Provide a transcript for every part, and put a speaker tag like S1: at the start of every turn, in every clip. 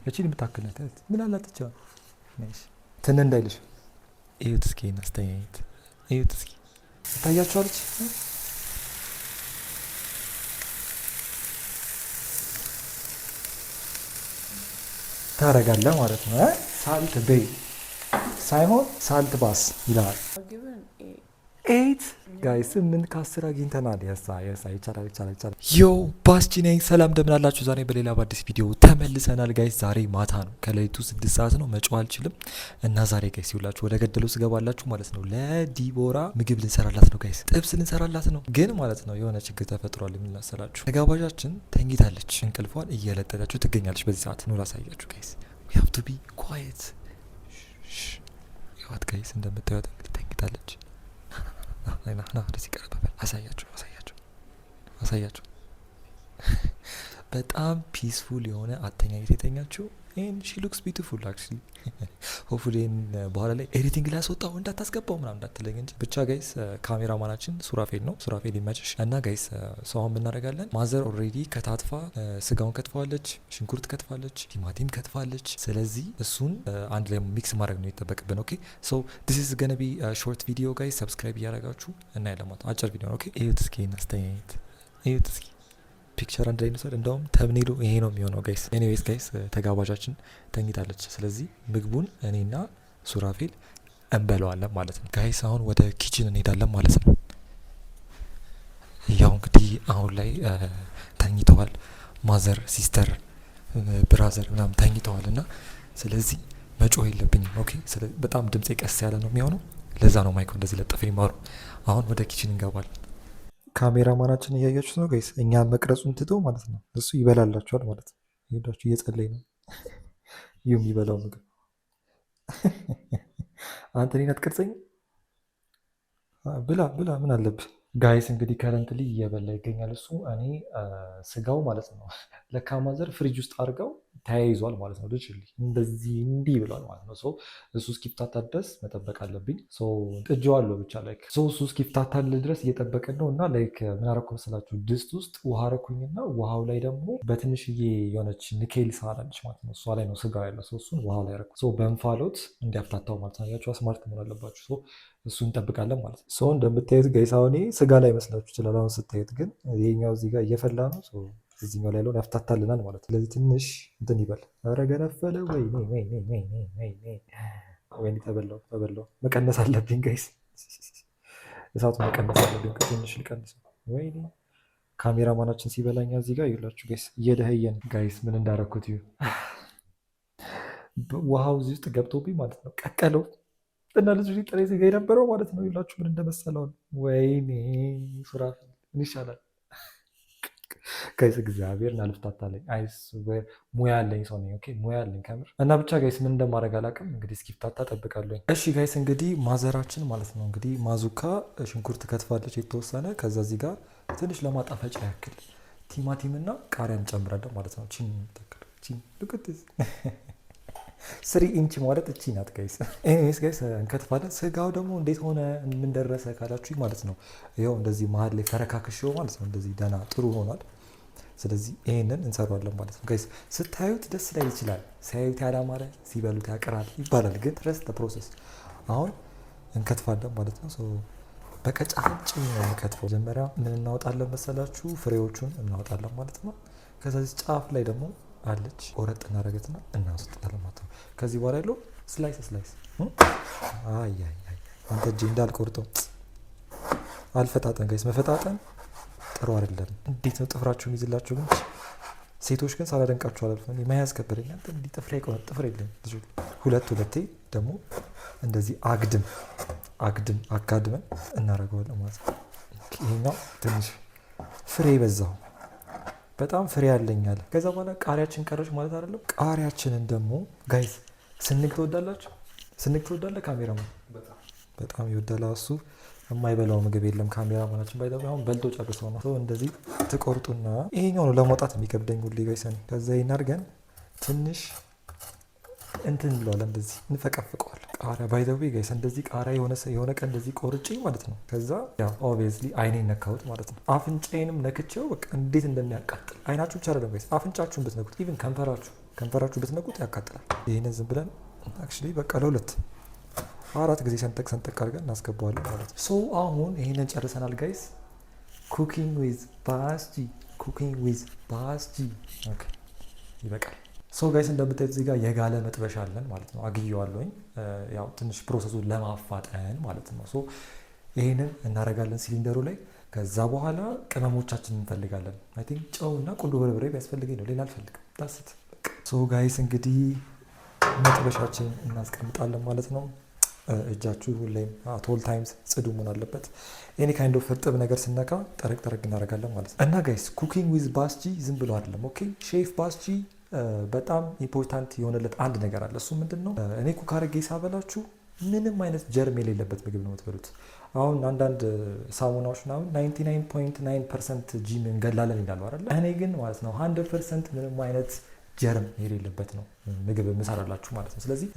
S1: እቺን የምታክልነት ምን አላት ብቻ ነሽ ትን እንዳይልሽ እዩት እስኪ እናስተያየት እዩት እስኪ ታያችኋለች ታረጋለህ ማለት ነው ሳልት ቤይ ሳይሆን ሳልት ባስ ይላል 8 ጋይስ 8 ከ10 አግኝተናል ይቻላል ዮ ባስቺ ነኝ ሰላም እንደምን አላችሁ ዛሬ በሌላ በአዲስ ቪዲዮ ተመልሰናል ጋይስ ዛሬ ማታ ነው ከሌሊቱ 6 ሰዓት ነው መጮህ አልችልም እና ዛሬ ጋይስ ይውላችሁ ወደ ገደሉ ስገባላችሁ ማለት ነው ለዲቦራ ምግብ ልንሰራላት ነው ጋይስ ጥብስ ልንሰራላት ነው ግን ማለት ነው የሆነ ችግር ተፈጥሯል የምናሰላችሁ ተጋባዣችን ተኝታለች እንቅልፏን እየለጠጠችው ትገኛለች በዚህ ሰዓት ነው ላሳያችሁ ጋይስ we have to be quiet ይዋት ጋይስ እንደምታዩት እንግዲህ ተኝታለች ና ወደዚህ ቀረበበል አሳያቸው በጣም ፒስፉል የሆነ አተኛኘት የተኛችው and she looks beautiful actually hopefully በኋላ ላይ ኤዲቲንግ ላይ አስወጣው እንዳታስገባው ምናምን እንዳትለኝ እንጂ ብቻ ጋይስ ካሜራማናችን ሱራፌል ይመችሽ እና ጋይስ ሰው አሁን እናደርጋለን ማዘር ኦልሬዲ ከታትፋ ስጋውን ከትፋለች ሽንኩርት ከትፋለች ቲማቲም ከትፋለች ስለዚህ እሱን አንድ ላይ ሚክስ ማድረግ ነው የሚጠበቅብን ኦኬ ሶ this is going to be a short video guys ሰብስክራይብ እያደረጋችሁ እና ያለማት አጭር ቪዲዮ ኦኬ እዩት እስኪ እናስተያየት እዩት እስኪ ፒክቸር አንድ ላይ ነው እንደውም ተምኔሉ ይሄ ነው የሚሆነው ጋይስ ኤኒዌይስ ጋይስ ተጋባዣችን ተኝታለች ስለዚህ ምግቡን እኔና ሱራፌል እንበለዋለን ማለት ነው ጋይስ አሁን ወደ ኪችን እንሄዳለን ማለት ነው ያው እንግዲህ አሁን ላይ ተኝተዋል ማዘር ሲስተር ብራዘር ምናምን ተኝተዋል እና ስለዚህ መጮህ የለብኝም ኦኬ በጣም ድምጼ ቀስ ያለ ነው የሚሆነው ለዛ ነው ማይክ እንደዚህ ለጥፈ ይማሩ አሁን ወደ ኪችን እንገባለን ካሜራማናችን እያያችሁት ነው ጋይስ እኛ መቅረጹን ትቶ ማለት ነው እሱ ይበላላችኋል ማለት ነው ይሄዳችሁ እየጸለይ ነው የሚበላው ምግብ አንተ እኔን አትቀርጸኝ ብላ ምን አለብህ ጋይስ እንግዲህ ከረንትሊ እየበላ ይገኛል እሱ እኔ ስጋው ማለት ነው ለካ ማዘር ፍሪጅ ውስጥ አድርገው ተያይዟል ማለት ነው ልጅ እንደዚህ እንዲህ ብሏል ማለት ነው እሱ እስኪፍታታ ድረስ መጠበቅ አለብኝ ጥጄዋለሁ ብቻ ላይክ እሱ እስኪፍታታል ድረስ እየጠበቅን ነው እና ላይክ ምን አደረኩ መሰላችሁ ድስት ውስጥ ውሃ አደረኩኝና ውሃው ላይ ደግሞ በትንሽዬ የሆነች ንኬል ሳህናለች ማለት ነው እሷ ላይ ነው ስጋው ያለው እሱን ውሃ ላይ አደረኩ በእንፋሎት እንዲያፍታታው ማለት ነው ያችሁ ስማርት መሆን አለባችሁ እሱ እንጠብቃለን ማለት ነው እንደምታዩት ጋይስ አሁን ስጋ ላይ መስላችሁ ይችላል አሁን ስታዩት ግን ይሄኛው እዚህ ጋር እየፈላ ነው እዚህኛው ላይ ያለውን ያፍታታልናል ማለት ነው ስለዚህ ትንሽ እንትን ይበል ኧረ ገነፈለ ወይኔ ተበላው መቀነስ አለብኝ ጋይስ እሳቱ መቀነስ አለብኝ ትንሽ ልቀንስ ወይኔ ካሜራማናችን ሲበላኛ እዚህ ጋር ይላችሁ ጋይስ እየደህየን ጋይስ ምን እንዳረኩት ይሁ ውሃው እዚህ ውስጥ ገብቶብኝ ማለት ነው ቀቀለው እና ልጅ ጥሬ ስጋ የነበረው ማለት ነው ይላችሁ ምን እንደመሰለው ወይኔ ሱራፌል ምን ይሻላል ጋይስ እግዚአብሔር ናልፍታታለኝ አይስዌር ሙያ አለኝ ሰው ነኝ ኦኬ ሙያ አለኝ ከምር እና ብቻ ጋይስ ምን እንደማደርግ አላውቅም እንግዲህ እስኪፍታታ ጠብቃለሁ እሺ ጋይስ እንግዲህ ማዘራችን ማለት ነው እንግዲህ ማዙካ ሽንኩርት ከትፋለች የተወሰነ ከዛ እዚህ ጋር ትንሽ ለማጣፈጫ ያክል ቲማቲም እና ቃሪያ እንጨምራለን ማለት ነው ቺን ልቅት 3 ኢንች ማለት እቺ ናት ጋይስ ኤኒዌይስ ጋይስ እንከትፋለን ስጋው ደግሞ እንዴት ሆነ ምን ደረሰ ካላችሁ ማለት ነው ይሄው እንደዚህ መሀል ላይ ፈረካክሽው ማለት ነው እንደዚህ ደና ጥሩ ሆኗል ስለዚህ ይሄንን እንሰራዋለን ማለት ነው ጋይስ ስታዩት ደስ ላይ ይችላል ሳይዩት ያላማረ ሲበሉት ያቀራል ይባላል ግን ትረስት ፕሮሰስ አሁን እንከትፋለን ማለት ነው በቀጫጭን ነው እንከትፈው መጀመሪያ ምን እናወጣለን መሰላችሁ ፍሬዎቹን እናወጣለን ማለት ነው ከዛ ጫፍ ላይ ደግሞ አለች ቆረጥ እናረጋትና እናውስጣለን ማለት ነው ከዚህ በኋላ ያለው ስላይስ አይ አንተ እጄ እንዳልቆርጠው አልፈጣጠን ጋይስ መፈጣጠን ጥሩ አይደለም እንዴት ነው ጥፍራችሁን ይዝላችሁ ግን ሴቶች ግን ሳላደንቃችሁ አላልፈም መያዝ ከበደኝ አንተ እንዴ ጥፍሬ ቆረጥ ጥፍር የለም ሁለቴ ደግሞ እንደዚህ አጋድመን እናረጋዋለን ማለት ነው ይሄኛው ትንሽ ፍሬ በዛው በጣም ፍሬ ያለኛል ከዛ በኋላ ቃሪያችን ቀረች ማለት አይደለም ቃሪያችንን ደግሞ ጋይስ ስንግ ትወዳለህ ካሜራማን በጣም ይወዳል እሱ የማይበላው ምግብ የለም ካሜራማናችን ባይደው አሁን በልቶ ጨርሰው ነው እንደዚህ ትቆርጡና ይሄኛው ነው ለማውጣት የሚከብደኝ ሁሌ ጋይስ ከዛ ይናርገን ትንሽ እንትን እንለዋለን እንደዚህ እንፈቀፍቀዋለን ቃሪያ ባይደው ጋይስ እንደዚህ ቃሪያ የሆነ ቀን እንደዚህ ቆርጬ ማለት ነው ከዛ ያው ኦብቪየስሊ አይኔን ነካሁት ማለት ነው አፍንጫዬንም ነክቼው በቃ እንዴት እንደሚያቃጥል አይናችሁ ብቻ አይደለም ጋይስ አፍንጫችሁን ብትነኩት ኢቭን ከንፈራችሁ ከንፈራችሁ ብትነቁት ያቃጥላል። ይህንን ዝም ብለን አክቹዋሊ በቃ ለሁለት 4 ጊዜ ሰንጠቅ አድርገን እናስገባዋለን ማለት ነው። ሶ አሁን ይህንን ጨርሰናል ጋይስ። ኩኪንግ ዊዝ ባስጂ ይበቃል። ሶ ጋይስ እንደምታዩት እዚህ ጋር የጋለ መጥበሻ አለን ማለት ነው። አግየዋለሁኝ ያው ትንሽ ፕሮሰሱን ለማፋጠን ማለት ነው። ሶ ይህንን እናደርጋለን ሲሊንደሩ ላይ። ከዛ በኋላ ቅመሞቻችን እንፈልጋለን። አይ ቲንክ ጨውና ቁንዶ በርበሬ ቢያስፈልገኝ ነው፣ ሌላ አልፈልግም። ዳስት ሶ ጋይስ እንግዲህ መጥበሻችን እናስቀምጣለን ማለት ነው። እጃችሁ ሁሌም አት ኦል ታይምስ ጽዱ መሆን አለበት። ኤኒ ካይንድ ኦፍ እርጥብ ነገር ስነካ ጠረግ እናደርጋለን ማለት ነው። እና ጋይስ ኩኪንግ ዊዝ ባስጂ ዝም ብሎ አይደለም። ኦኬ ሼፍ ባስጂ በጣም ኢምፖርታንት የሆነለት አንድ ነገር አለ። እሱ ምንድን ነው? እኔ ኩክ አድርጌ ሳበላችሁ ምንም አይነት ጀርም የሌለበት ምግብ ነው የምትበሉት። አሁን አንዳንድ ሳሙናዎች ምናምን 99.9% ጂም እንገላለን ይላሉ አይደለ? እኔ ግን ማለት ነው 100% ምንም አይነት ጀርም የሌለበት ነው ምግብ የምሰራላችሁ ማለት ነው። ስለዚህ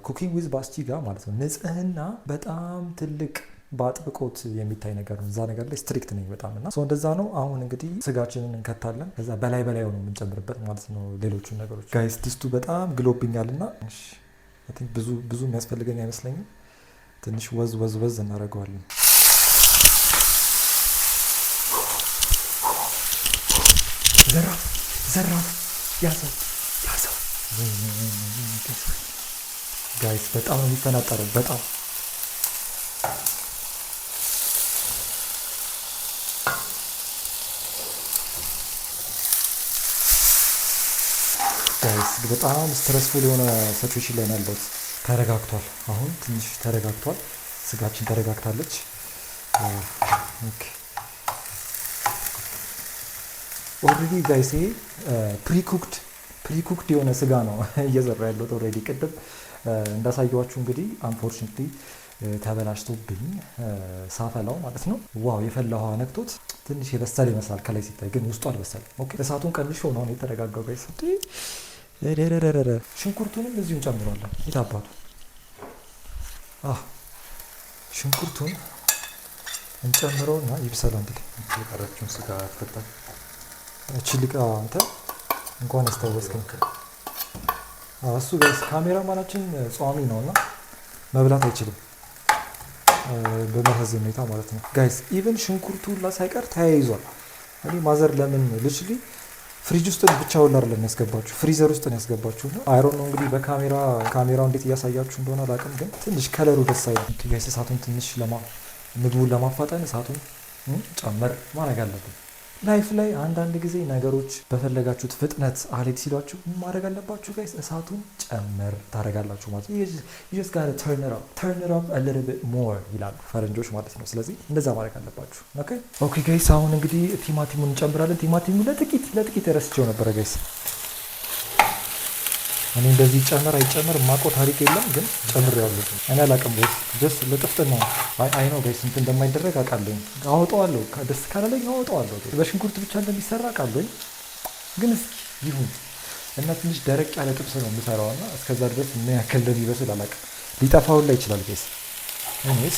S1: ኩኪንግ ዊዝ ባስጂ ጋር ማለት ነው ንጽህና በጣም ትልቅ በአጥብቆት የሚታይ ነገር ነው። እዛ ነገር ላይ ስትሪክት ነኝ በጣም እና እንደዛ ነው። አሁን እንግዲህ ስጋችንን እንከታለን። ከዛ በላይ ነው የምንጨምርበት ማለት ነው ሌሎቹን ነገሮች። ጋይስ ድስቱ በጣም ግሎብኛል እና ብዙ የሚያስፈልገኝ አይመስለኝም። ትንሽ ወዝ እናደርገዋለን። ዘራፍ ያዘው ጋይስ በጣም ነው የሚፈናጠረው። በጣም ጋይስ በጣም ስትረስፉል የሆነ ሲቹዌሽን ላይ ነው ያለሁት። ተረጋግቷል። አሁን ትንሽ ተረጋግቷል። ስጋችን ተረጋግታለች። ኦልሬዲ ጋይስ ይሄ ፕሪኩክድ የሆነ ስጋ ነው እየሰራ ያለሁት። ኦልሬዲ ቅድም እንዳሳየኋችሁ እንግዲህ አንፎርቹኔትሊ ተበላሽቶብኝ ሳፈላው ማለት ነው። ዋው የፈላ ውሃ ነክቶት ትንሽ የበሰለ ይመስላል ከላይ ሲታይ፣ ግን ውስጡ አልበሰለም። ኦኬ እሳቱን ቀንሾ ነው አሁን የተረጋጋው ጋይስ። ሽንኩርቱንም እዚሁ እንጨምሯለን። የታባቱ ሽንኩርቱን እንጨምረውና ይብሰል። አንድ ላይ የቀረችውን ስጋ ፈጣን ችልቃ አንተ እንኳን አስታወስከኝ። እሱ ጋይስ ካሜራማናችን ጿሚ ነውና መብላት አይችልም በመሳዘን ሁኔታ ማለት ነው ጋይስ። ኢቨን ሽንኩርቱ ሁላ ሳይቀር ተያይዟል። እኔ ማዘር ለምን ልጅ ፍሪጅ ውስጥ ብቻውን አይደለም ያስገባችሁ፣ ፍሪዘር ውስጥ ነው ያስገባችሁ። እና አይሮን ነው እንግዲህ በካሜራው እንዴት እያሳያችሁ እንደሆነ አላውቅም፣ ግን ትንሽ ከለሩ ደስ አይልም ጋይስ። እሳቱን ትንሽ ምግቡን ለማፋጠን እሳቱን ጨመር ማድረግ አለብን። ላይፍ ላይ አንዳንድ ጊዜ ነገሮች በፈለጋችሁት ፍጥነት አልሄድ ሲሏችሁ ማድረግ አለባችሁ ጋይስ። እሳቱን ጨመር ታደርጋላችሁ ማለት ነው። just gotta turn it up a little bit more ይላሉ ፈረንጆች ማለት ነው። ስለዚህ እንደዛ ማድረግ አለባችሁ። ኦኬ ጋይስ አሁን እንግዲህ ቲማቲሙን እንጨምራለን። ቲማቲሙ ለጥቂት ረስቼው ነበረ ጋይስ። እኔ እንደዚህ ጨመር አይጨመር የማውቀው ታሪክ የለም፣ ግን ጨምሬዋለሁ። እኔ አላውቅም ጋይስ፣ ጀስት ለጥፍጥና ነው። አይ ነው ጋይስ እንትን እንደማይደረግ አውቃለሁ። አወጣዋለሁ፣ ደስ ካላለኝ አወጣዋለሁ። በሽንኩርት ብቻ እንደሚሰራ አውቃለሁ፣ ግን ይሁን እና ትንሽ ደረቅ ያለ ጥብስ ነው የምሰራው እና እስከዛ ድረስ ምን ያክል እንደሚበስል አላውቅም። ሊጠፋውን ላይ ይችላል ጋይስ። እኔስ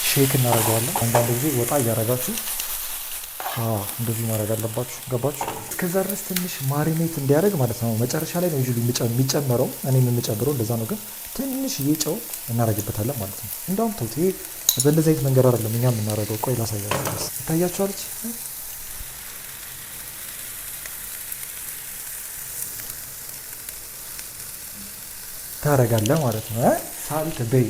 S1: ሼክ እናደርገዋለን። አንዳንድ ጊዜ ወጣ እያደረጋችሁ እንደዚህ ማድረግ አለባችሁ። ገባችሁ? እስከዛ ድረስ ትንሽ ማሪኔት እንዲያደርግ ማለት ነው። መጨረሻ ላይ ነው የሚጨመረው። እኔም የምጨምረው እንደዛ ነው፣ ግን ትንሽ ጨው እናደርግበታለን ማለት ነው። እንዳውም ተውት፣ ይሄ በእንደዚህ አይነት መንገድ አይደለም እኛ የምናደርገው። ቆይ ላሳያችሁ። ይታያችኋለች። ታደርጋለህ ማለት ነው። ሳልት ቤይ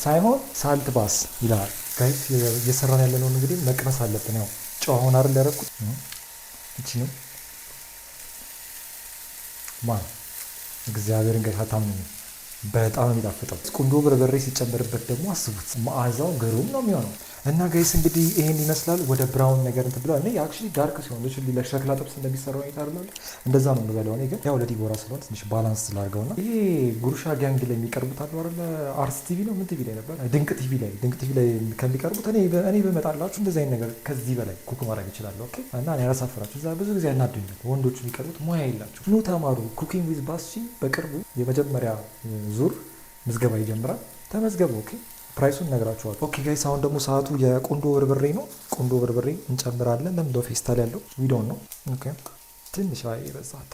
S1: ሳይሆን ሳልት ባስ ይላል ጋይስ። እየሰራን ያለነውን እንግዲህ መቅመስ አለብን። ያው ጨው አሁን አይደል ያደረኩት እቺ ነው ማን እግዚአብሔርን ጋር ታምኑ። በጣም የሚጣፍጠው ቁንዶ በርበሬ ሲጨመርበት ደግሞ አስቡት፣ መዓዛው ግሩም ነው የሚሆነው። እና ጋይስ እንግዲህ ይሄን ይመስላል። ወደ ብራውን ነገር እንትን ብለዋል። እኔ አክቹሊ ዳርክ ሲሆን ለሸክላ ጥብስ እንደሚሰራው አይነት አይደል፣ እንደዛ ነው የምበለው እኔ። ግን ያው ለዲቦራ ስለሆነ ትንሽ ባላንስ ስላድርገውና ይሄ ጉርሻ ጋንግ ላይ የሚቀርቡት አሉ አይደል፣ አርስ ቲቪ ነው ምን ቲቪ ላይ ነበር፣ ድንቅ ቲቪ ላይ ከሚቀርቡት እኔ በመጣላችሁ እንደዚህ አይነት ነገር ከዚህ በላይ ኩክ ማድረግ እችላለሁ። ኦኬ። እና እኔ ያላሳፍራችሁ፣ እዛ ብዙ ጊዜ ያናዱኛል ወንዶቹ የሚቀርቡት ሙያ የላቸው። ኑ ተማሩ። ኩኪንግ ዊዝ ባስጂ በቅርቡ የመጀመሪያ ዙር ምዝገባ ይጀምራል። ተመዝገቡ። ኦኬ። ፕራይሱን ነግራችኋል። ኦኬ ጋይስ አሁን ደግሞ ሰዓቱ የቁንዶ በርበሬ ነው። ቁንዶ በርበሬ እንጨምራለን። ለምን ፌስታል ያለው ዊዶን ነው። ኦኬ ትንሽ አይ በዛት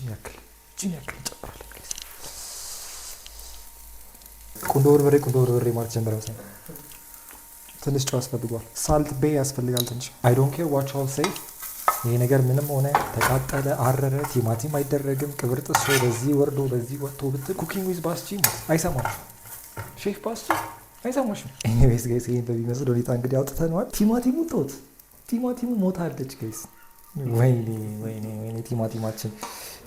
S1: ያክል እችን ያክል እንጨምራለን። ቁንዶ በርበሬ ማለት ጀመረ መሰለኝ። ትንሽ ጨው ያስፈልገዋል። ሳልት ቤ ያስፈልጋል ትንሽ። አይ ዶንት ኬር ዋት ዩ ሴይ። ይሄ ነገር ምንም ሆነ ተቃጠለ፣ አረረ፣ ቲማቲም አይደረግም፣ ቅብር ጥሶ በዚህ ወርዶ በዚህ ወጥቶ ብትል ኩኪንግ ዊዝ ባስቺ አይሰማሽም። ሼፍ ባስቺ አይሰማሽም። ኤኒዌይስ ጋይስ ይሄን በሚመስል ሁኔታ እንግዲህ አውጥተነዋል። ቲማቲሙ ጦት ቲማቲሙ ሞታለች ጋይስ። ወይኔ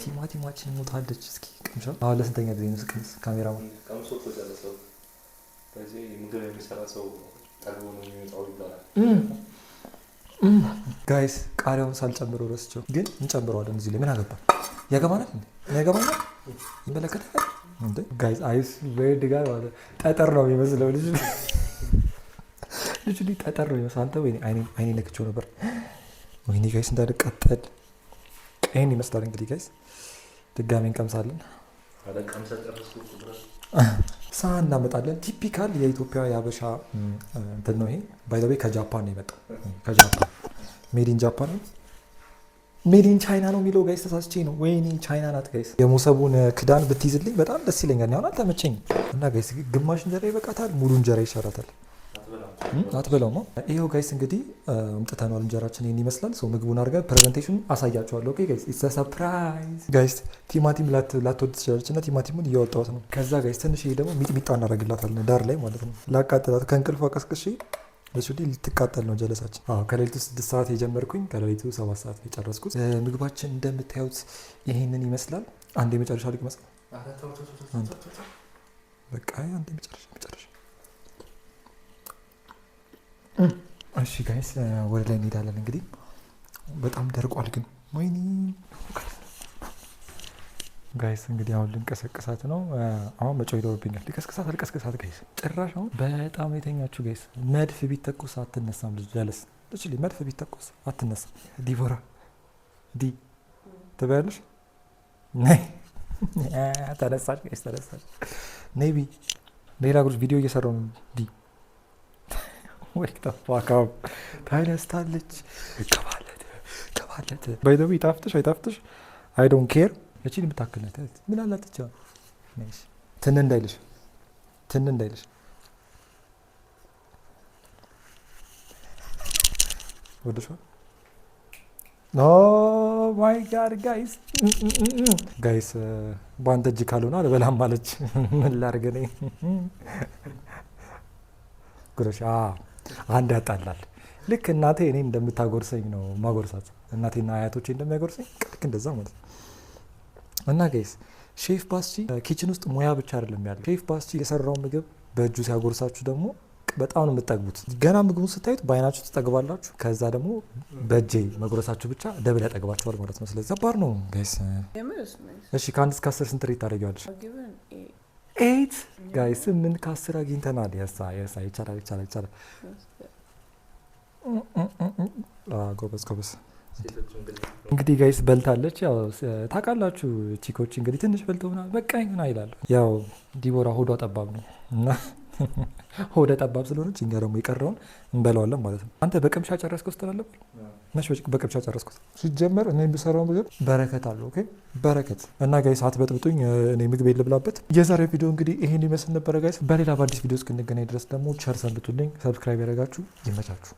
S1: ቲማቲማችን ሞታለች። እስኪ ቅምሻ። አሁን ለስንተኛ ጊዜ ነው ስቅምስ? ካሜራ ጋይስ ቃሪያውን ሳልጨምረው ረስቸው፣ ግን እንጨምረዋለን እዚህ ላይ። ምን አገባ? ያገባናል ያገባናል ይመለከታል እንዴ ጋይስ። አይስ ወይድ ጋር ማለት ጠጠር ነው የሚመስለው ልጅ ጠጠር ነው የሚመስለው። አንተ ወይኔ አይኔ ነክቼው ነበር። ወይኔ ጋይስ እንዳልቀጠል ይሄን ይመስላል እንግዲህ ጋይስ። ድጋሜ እንቀምሳለን። ሳህን እናመጣለን። ቲፒካል የኢትዮጵያ የሀበሻ እንትን ነው ይሄ። ባይ ዘ ዌይ ከጃፓን ነው የመጣው። ከጃፓን ሜዲን ጃፓን ነው ሜዲን ቻይና ነው የሚለው ጋይስ። ተሳስቼ ነው። ወይኔ ቻይና ናት ጋይስ። የሞሰቡን ክዳን ብትይዝልኝ በጣም ደስ ይለኛል። ያሁን አልተመቸኝም እና ጋይስ ግማሽ እንጀራ ይበቃታል። ሙሉ እንጀራ ይሻላታል። አትበላውማ። ይሄው ጋይስ እንግዲህ አምጥተናል። እንጀራችን ይሄን ይመስላል። ሰው ምግቡን አድርገን ፕሬዘንቴሽኑን አሳያችኋለሁ። ኦኬ ጋይስ ኢትስ አ ሰርፕራይዝ ጋይስ። ቲማቲም ላትወድ ትችላለች እና ቲማቲሙን እያወጣሁት ነው። ከዛ ጋይስ ትንሽ ይሄ ደግሞ ሚጥሚጣ እናደርግላታለን ዳር ላይ ማለት ነው። ላቃጥላት ከእንቅልፏ ቀስቅሼ ለሱዲ ልትቃጠል ነው ጀለሳችን። ከሌሊቱ 6 ሰዓት የጀመርኩኝ ከሌሊቱ 7 ሰዓት የጨረስኩት። ምግባችን እንደምታዩት ይሄንን ይመስላል። አንድ የመጨረሻ ልቅመስ። በቃ አንድ የመጨረሻ እሺ ጋይስ ወደ ላይ እንሄዳለን። እንግዲህ በጣም ደርቋል ግን ወይኔ ጋይስ እንግዲህ አሁን ልንቀሰቅሳት ነው። አሁን መጮህ ይደውብኛል። ልቀስቅሳት ጋይስ። ጭራሽ አሁን በጣም የተኛችሁ ጋይስ። መድፍ ቢተኮስ አትነሳም ልጅ ጀለስ ልጅ መድፍ ቢተኮስ አትነሳም። ዲቦራ ዲ ትበያለሽ። ነይ ተነሳሽ ጋይስ ተነሳሽ። ኔቢ ሌላ ጉድ ቪዲዮ እየሰራው ነው። ዲ ወይ ተፋካው ታይነስታለች። ከባለት ባይ ዘ ዌይ ታፍተሽ አይታፍተሽ አይ ዶንት ኬር። እቺን የምታክልነት ምን አላት ብቻ ነሽ። ትን እንዳይልሽ ወደሽ። ኦ ማይ ጋድ ጋይስ በአንተ እጅ ካልሆነ አልበላም አለች። ምን ላድርግ እኔ ጉረሻ አንድ ያጣላል። ልክ እናቴ እኔ እንደምታጎርሰኝ ነው ማጎርሳት። እናቴና አያቶቼ እንደሚያጎርሰኝ ልክ እንደዛ ማለት ነው። እና ጋይስ ሼፍ ባስቺ ኪችን ውስጥ ሙያ ብቻ አይደለም ያለው። ሼፍ ባስቺ የሰራው ምግብ በእጁ ሲያጎርሳችሁ ደግሞ በጣም ነው የምትጠግቡት። ገና ምግቡን ስታዩት በአይናችሁ ትጠግባላችሁ። ከዛ ደግሞ በእጄ መጎረሳችሁ ብቻ ደብል ያጠግባችኋል ማለት ነው። ስለዚህ ባር ነው ጋይስ። እሺ ከ1 እስከ 10 ስንት ሬት ታደርጊዋለሽ? 8 ጋይስ 8 ከ10 አግኝተናል። ይቻላል። ጎበዝ። እንግዲህ ጋይስ በልታለች። ያው ታውቃላችሁ ቺኮች እንግዲህ ትንሽ በልተው ምናምን በቃኝ ምናምን ይላሉ። ያው ዲቦራ ሆዷ ጠባብ ነው እና ሆደ ጠባብ ስለሆነች እኛ ደግሞ የቀረውን እንበላዋለን ማለት ነው። አንተ በቅምሻ ጨረስከው ስትላለብ ነሽ? በቅምሻ ጨረስኩት። ሲጀመር እኔ የሚሰራው ምግብ በረከት አለው። ኦኬ በረከት እና ጋይስ አትበጥብጡኝ፣ እኔ ምግብ ልብላበት። የዛሬው ቪዲዮ እንግዲህ ይሄን ይመስል ነበረ ጋይስ። በሌላ በአዲስ ቪዲዮ እስክንገናኝ ድረስ ደግሞ ቸር ሰንብቱልኝ። ሰብስክራይብ ያደረጋችሁ ይመቻችሁ።